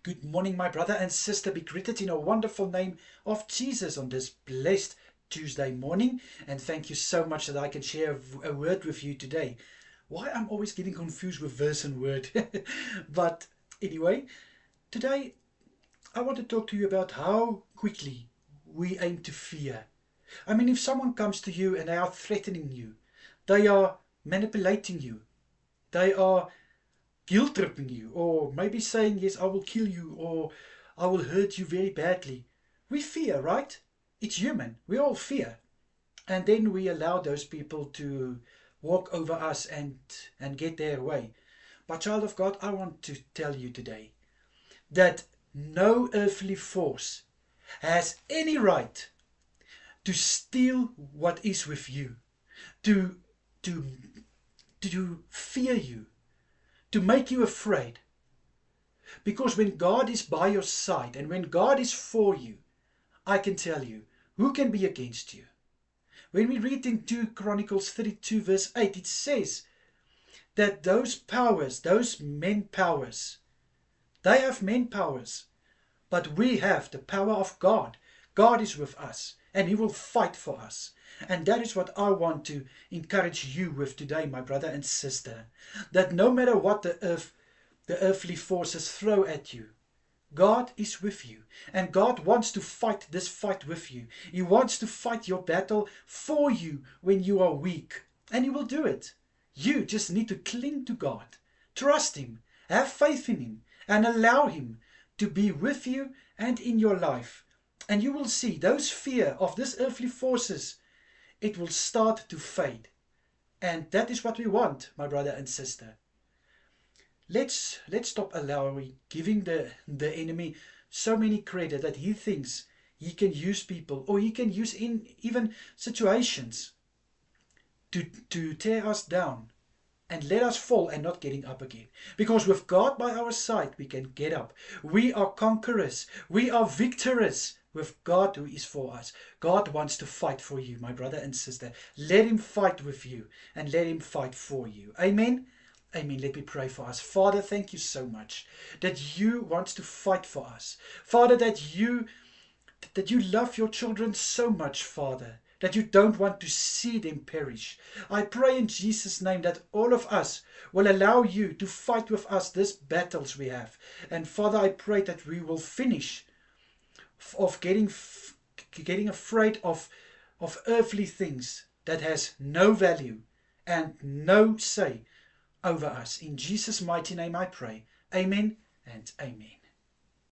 Good morning, my brother and sister. Be greeted in a wonderful name of Jesus on this blessed Tuesday morning. And thank you so much that I can share a word with you today. Why I'm always getting confused with verse and word. But anyway, today I want to talk to you about how quickly we aim to fear. I mean, if someone comes to you and they are threatening you, they are manipulating you, they are guilt tripping you, or maybe saying, yes, I will kill you, or I will hurt you very badly. We fear, right? It's human. We all fear. And then we allow those people to walk over us and get their way. But child of God, I want to tell you today that no earthly force has any right to steal what is with you, to, to, to fear you, to make you afraid. Because when God is by your side and when God is for you, I can tell you, who can be against you? When we read in 2 Chronicles 32 verse 8, it says that those powers, those men powers, they have men powers, but we have the power of God. God is with us and He will fight for us. And that is what I want to encourage you with today, my brother and sister. That no matter what the earthly forces throw at you, God is with you. And God wants to fight this fight with you. He wants to fight your battle for you when you are weak. And He will do it. You just need to cling to God. Trust Him. Have faith in Him. And allow Him to be with you and in your life. And you will see those fear of these earthly forces, it will start to fade. And that is what we want, my brother and sister. Let's stop giving the enemy so many credit that he thinks he can use people, or he can use in even situations to tear us down and let us fall and not getting up again. Because with God by our side, we can get up. We are conquerors. We are victorious with God who is for us. God wants to fight for you, my brother and sister. Let Him fight with you and let Him fight for you. Amen. Amen. Let me pray for us. Father, thank you so much that you want to fight for us. Father, that you love your children so much, Father, that you don't want to see them perish. I pray in Jesus' name that all of us will allow you to fight with us these battles we have. And Father, I pray that we will finish of getting afraid of earthly things that has no value and no say over us. In Jesus' mighty name I pray. Amen and amen.